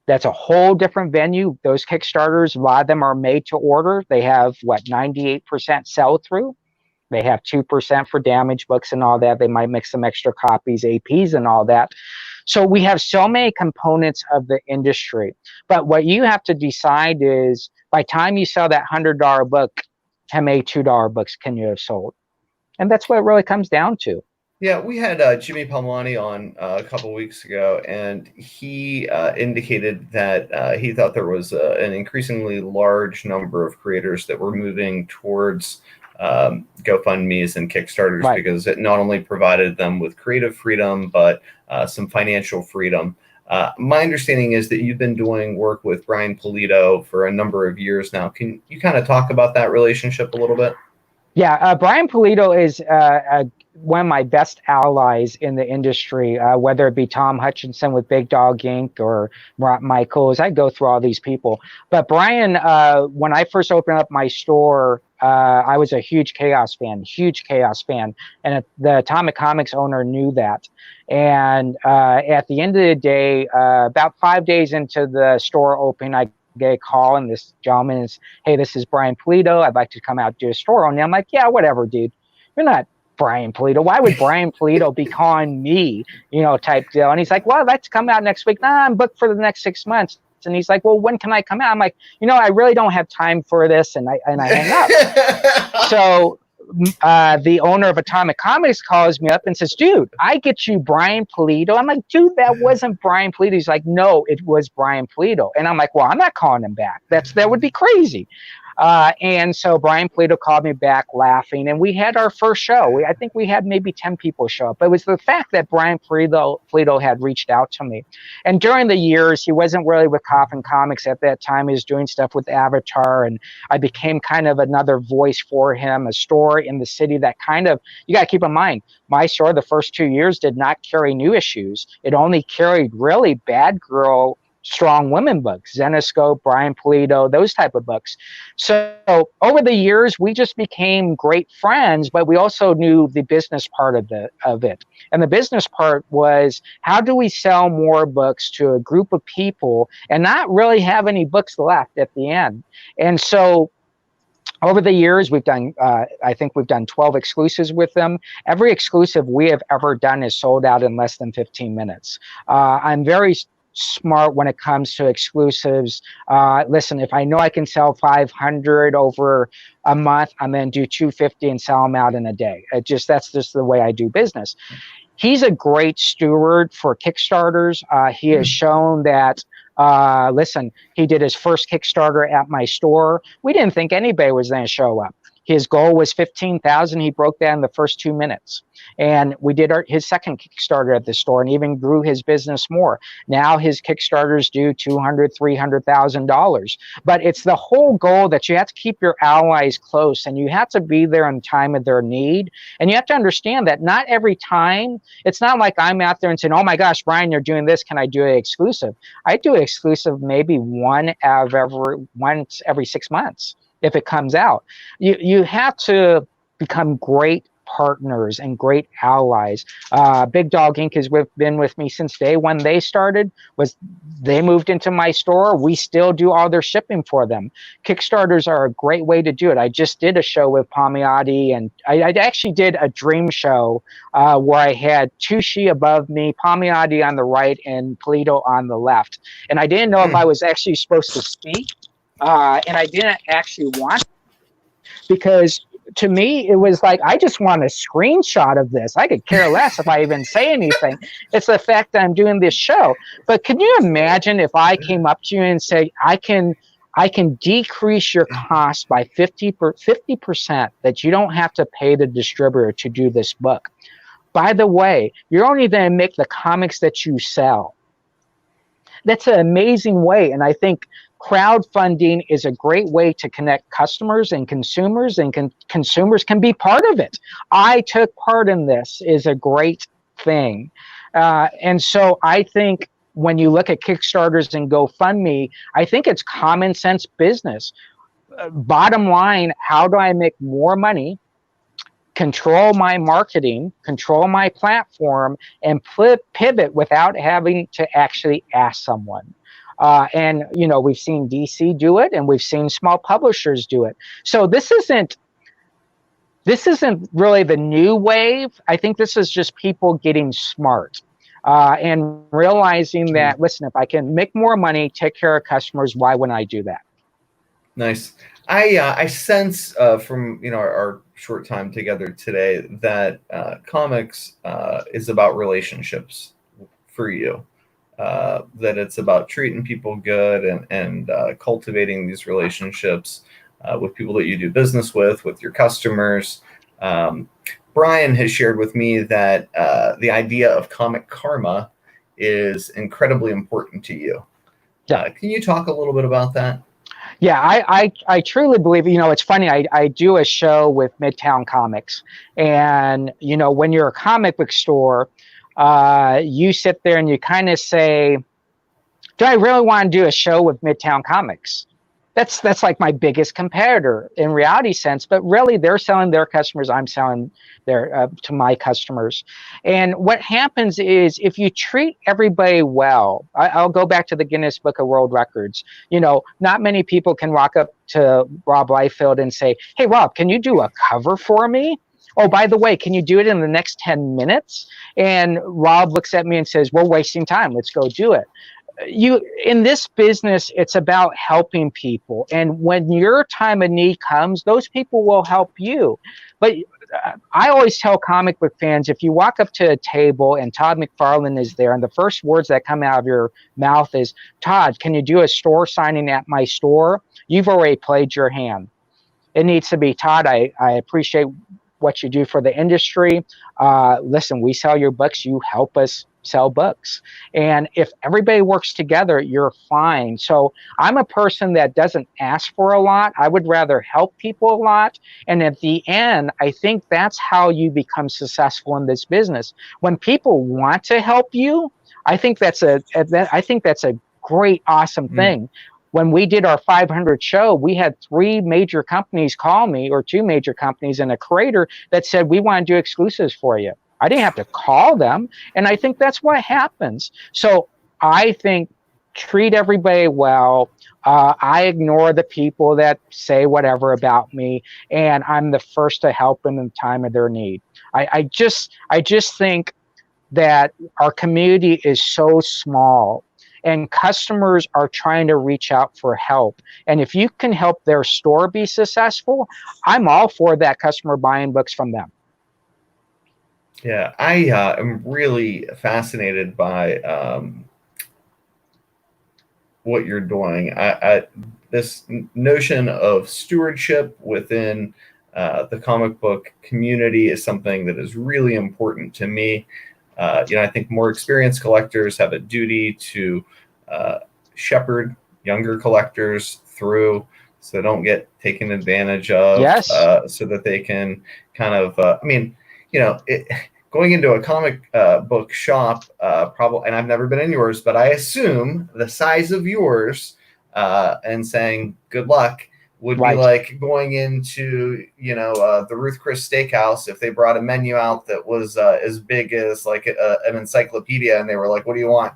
That's a whole different venue. Those Kickstarters, a lot of them are made to order. They have 98% sell through. They have 2% for damaged books and all that. They might mix some extra copies, APs and all that. So we have so many components of the industry. But what you have to decide is, by the time you sell that $100 book, how many $2 books can you have sold? And that's what it really comes down to. Yeah, we had Jimmy Palmani on a couple of weeks ago, and he indicated that he thought there was an increasingly large number of creators that were moving towards GoFundMes and Kickstarters, right, because it not only provided them with creative freedom, but some financial freedom. My understanding is that you've been doing work with Brian Pulido for a number of years now. Can you kind of talk about that relationship a little bit? Yeah, Brian Pulido is one of my best allies in the industry, whether it be Tom Hutchinson with Big Dog Inc. or Michaels. I go through all these people. But Brian, when I first opened up my store, I was a huge Chaos fan. And the Atomic Comics owner knew that. And at the end of the day, about 5 days into the store opening, I get a call, and this gentleman is, "Hey, this is Brian Pulido. I'd like to come out and do a store on you." I'm like, "Yeah, whatever, dude. You're not Brian Pulido. Why would Brian Pulido be calling me, type deal?" And he's like, "Well, I'd like to come out next week." "Nah, I'm booked for the next 6 months." And he's like, "Well, when can I come out?" I'm like, "I really don't have time for this." And I hang up. So the owner of Atomic Comics calls me up and says, "Dude, I get you Brian Pulido." I'm like, "Dude, that wasn't Brian Pulido." He's like, "No, it was Brian Pulido." And I'm like, "Well, I'm not calling him back. That would be crazy." And so Brian Pulido called me back laughing, and we had our first show. I think we had maybe 10 people show up. But it was the fact that Brian Pulido had reached out to me. And during the years, he wasn't really with Coffin Comics at that time. He was doing stuff with Avatar, and I became kind of another voice for him, a store in the city that you got to keep in mind, my store the first 2 years did not carry new issues. It only carried really bad girl, strong women books, Zenoscope, Brian Pulido, those type of books. So over the years, we just became great friends, but we also knew the business part of it. And the business part was, how do we sell more books to a group of people and not really have any books left at the end? And so Over the years, we've done, I think we've done 12 exclusives with them. Every exclusive we have ever done is sold out in less than 15 minutes. I'm very smart when it comes to exclusives. Listen, if I know I can sell 500 over a month, I'm going to do 250 and sell them out in a day. That's just the way I do business. He's a great steward for Kickstarters. He has shown that, listen, he did his first Kickstarter at my store. We didn't think anybody was going to show up. His goal was 15,000. He broke that in the first 2 minutes. And we did his second Kickstarter at the store and even grew his business more. Now his Kickstarters do $200,000, $300,000. But it's the whole goal that you have to keep your allies close and you have to be there in time of their need. And you have to understand that not every time, it's not like I'm out there and saying, oh my gosh, Brian, you're doing this. Can I do an exclusive? I do an exclusive maybe once every 6 months. If it comes out, you have to become great partners and great allies. Big Dog Inc. has been with me since day one. They started they moved into my store. We still do all their shipping for them. Kickstarters are a great way to do it. I just did a show with Palmiotti, and I actually did a dream show where I had Tucci above me, Palmiotti on the right, and Polito on the left. And I didn't know if I was actually supposed to speak. And I didn't actually want, because to me, it was like, I just want a screenshot of this. I could care less if I even say anything. It's the fact that I'm doing this show. But can you imagine if I came up to you and say, I can decrease your cost by 50%, that you don't have to pay the distributor to do this book. By the way, you're only going to make the comics that you sell. That's an amazing way. And I think crowdfunding is a great way to connect customers and consumers, and consumers can be part of it. I took part in this is a great thing. And so I think when you look at Kickstarters and GoFundMe, I think it's common sense business. Bottom line, how do I make more money, control my marketing, control my platform, and pivot without having to actually ask someone? And, we've seen DC do it, and we've seen small publishers do it. So this isn't really the new wave. I think this is just people getting smart and realizing that, listen, if I can make more money, take care of customers, why wouldn't I do that? Nice. I sense from our short time together today that comics is about relationships for you. That it's about treating people good and cultivating these relationships with people that you do business with your customers. Brian has shared with me that the idea of comic karma is incredibly important to you. Can you talk a little bit about that? Yeah, I truly believe, it's funny, I do a show with Midtown Comics, and, when you're a comic book store, you sit there and you kind of say, do I really want to do a show with Midtown Comics? That's like my biggest competitor in reality sense, but really they're selling their customers, I'm selling to my customers. And what happens is, if you treat everybody well, I'll go back to the Guinness Book of World Records. Not many people can walk up to Rob Liefeld and say, hey, Rob, can you do a cover for me? Oh, by the way, can you do it in the next 10 minutes? And Rob looks at me and says, we're wasting time. Let's go do it. In this business, it's about helping people. And when your time of need comes, those people will help you. But I always tell comic book fans, if you walk up to a table and Todd McFarlane is there, and the first words that come out of your mouth is, Todd, can you do a store signing at my store? You've already played your hand. It needs to be, Todd, I appreciate what you do for the industry. Listen, we sell your books. You help us sell books. And if everybody works together, you're fine. So I'm a person that doesn't ask for a lot. I would rather help people a lot. And at the end, I think that's how you become successful in this business. When people want to help you, I think that's a great, awesome thing. When we did our 500 show, we had 3 major companies call me, or 2 major companies and a creator, that said, we want to do exclusives for you. I didn't have to call them. And I think that's what happens. So I think treat everybody well. I ignore the people that say whatever about me, and I'm the first to help them in the time of their need. I just think that our community is so small, and customers are trying to reach out for help. And if you can help their store be successful, I'm all for that customer buying books from them. Yeah, I am really fascinated by what you're doing. This notion of stewardship within the comic book community is something that is really important to me. I think more experienced collectors have a duty to shepherd younger collectors through, so they don't get taken advantage of. Yes. So that they can kind of, going into a comic book shop, probably, and I've never been in yours, but I assume the size of yours and saying good luck would be like going into, the Ruth Chris Steakhouse if they brought a menu out that was as big as like an encyclopedia, and they were like, "What do you want?"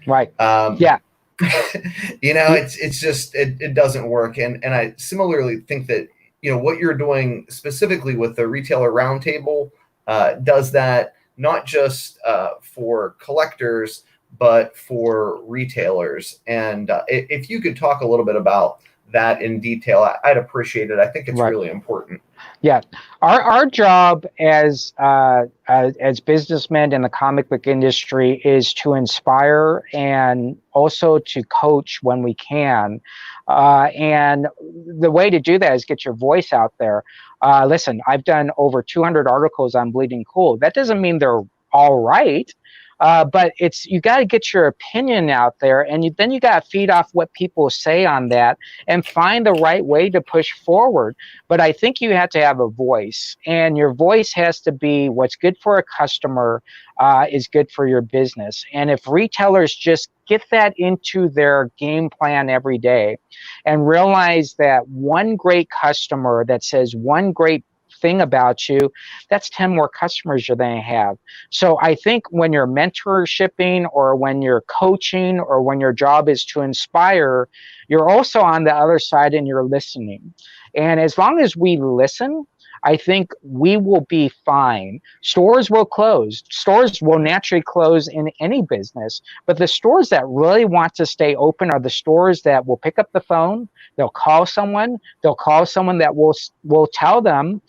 Right. Yeah. It's just it doesn't work, and I similarly think that what you're doing specifically with the retailer roundtable does that not just for collectors but for retailers. And if you could talk a little bit about that in detail, I'd appreciate it. I think it's really important. Yeah, our job as businessmen in the comic book industry is to inspire and also to coach when we can. And the way to do that is get your voice out there. Listen, I've done over 200 articles on Bleeding Cool. That doesn't mean they're all right. But you got to get your opinion out there, and then you got to feed off what people say on that and find the right way to push forward. But I think you have to have a voice, and your voice has to be what's good for a customer is good for your business. And if retailers just get that into their game plan every day and realize that one great customer that says one great thing about you, that's 10 more customers you're going to have. So I think when you're mentorshipping or when you're coaching or when your job is to inspire, you're also on the other side and you're listening. And as long as we listen, I think we will be fine. Stores will close. Stores will naturally close in any business. But the stores that really want to stay open are the stores that will pick up the phone. They'll call someone. They'll call someone that will tell them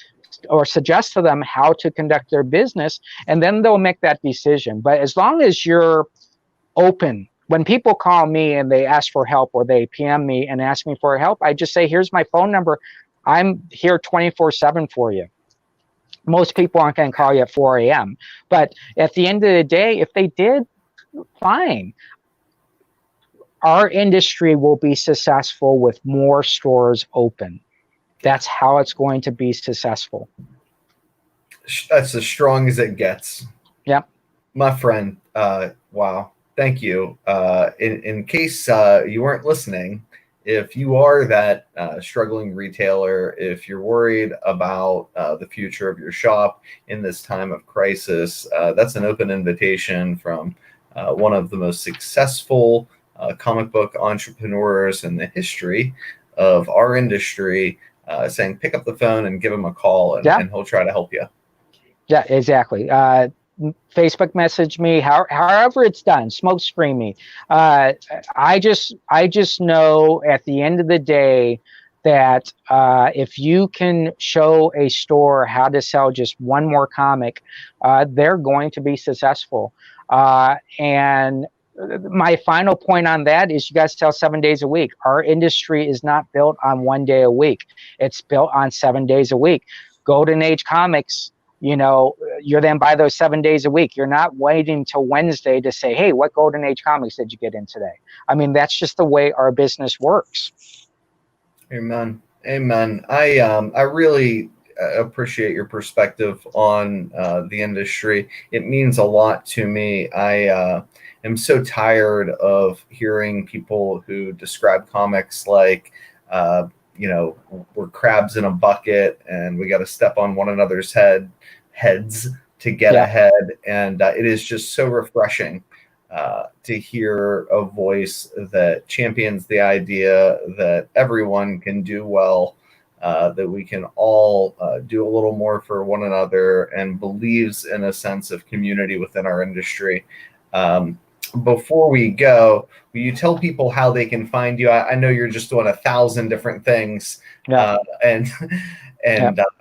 or suggest to them how to conduct their business, and then they'll make that decision. But as long as you're open, when people call me and they ask for help or they PM me and ask me for help, I just say, here's my phone number. I'm here 24/7 for you. Most people aren't going to call you at 4 a.m. But at the end of the day, if they did, fine. Our industry will be successful with more stores open. That's how it's going to be successful. That's as strong as it gets. Yep. My friend, wow. Thank you. In case you weren't listening, if you are that struggling retailer, if you're worried about the future of your shop in this time of crisis, that's an open invitation from one of the most successful comic book entrepreneurs in the history of our industry, saying pick up the phone and give him a call, and he'll try to help you. Yeah, exactly. Facebook message me, however it's done, smoke screen me. I just know at the end of the day that if you can show a store how to sell just one more comic, they're going to be successful. And my final point on that is you guys sell 7 days a week. Our industry is not built on 1 day a week. It's built on 7 days a week. Golden Age Comics, you're then buy those 7 days a week. You're not waiting till Wednesday to say, hey, what Golden Age Comics did you get in today? I mean, that's just the way our business works. Amen. I really appreciate your perspective on the industry. It means a lot to me. I am so tired of hearing people who describe comics like, we're crabs in a bucket and we got to step on one another's heads to get ahead. And it is just so refreshing to hear a voice that champions the idea that everyone can do well, that we can all do a little more for one another, and believes in a sense of community within our industry. Before we go, will you tell people how they can find you? I know you're just doing 1,000 different things, and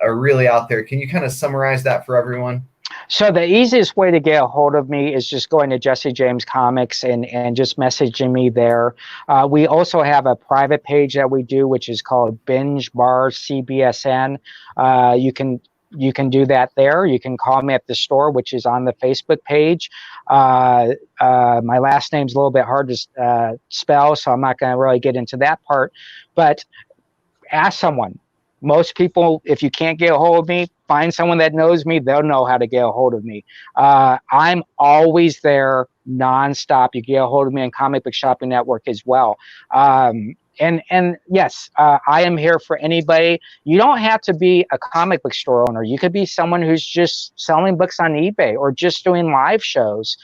are really out there. Can you kind of summarize that for everyone? So the easiest way to get a hold of me is just going to Jesse James Comics and just messaging me there. We also have a private page that we do, which is called Binge Bar CBSN. You can do that there. You can call me at the store, which is on the Facebook page. My last name's a little bit hard to spell, so I'm not going to really get into that part. But ask someone. Most people, if you can't get a hold of me, find someone that knows me. They'll know how to get a hold of me. I'm always there nonstop. You get a hold of me on Comic Book Shopping Network as well. And yes, I am here for anybody. You don't have to be a comic book store owner. You could be someone who's just selling books on eBay or just doing live shows.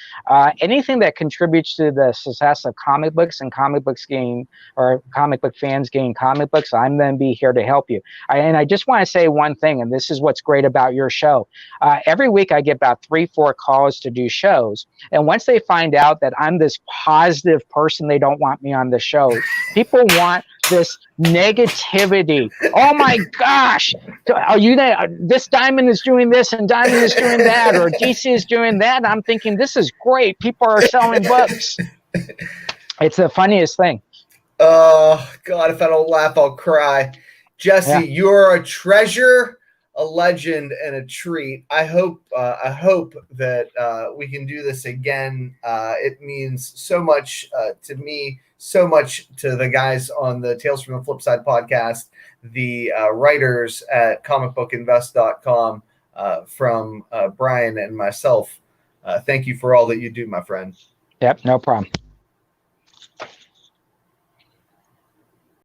Anything that contributes to the success of comic books and comic books getting, or comic book fans getting comic books, I'm going to be here to help you. And I just want to say one thing, and this is what's great about your show. Every week I get about 3-4 calls to do shows. And once they find out that I'm this positive person, they don't want me on the show. People want this negativity. Oh my gosh, are you there? This Diamond is doing this and Diamond is doing that, or DC is doing that. I'm thinking, this is great. People are selling books. It's the funniest thing. Oh God, if I don't laugh, I'll cry. Jesse, you're a treasure, a legend, and a treat. I hope that we can do this again. It means so much to me, so much to the guys on the Tales from the Flipside podcast, the writers at comicbookinvest.com, from Brian and myself. Thank you for all that you do, my friend. Yep, no problem.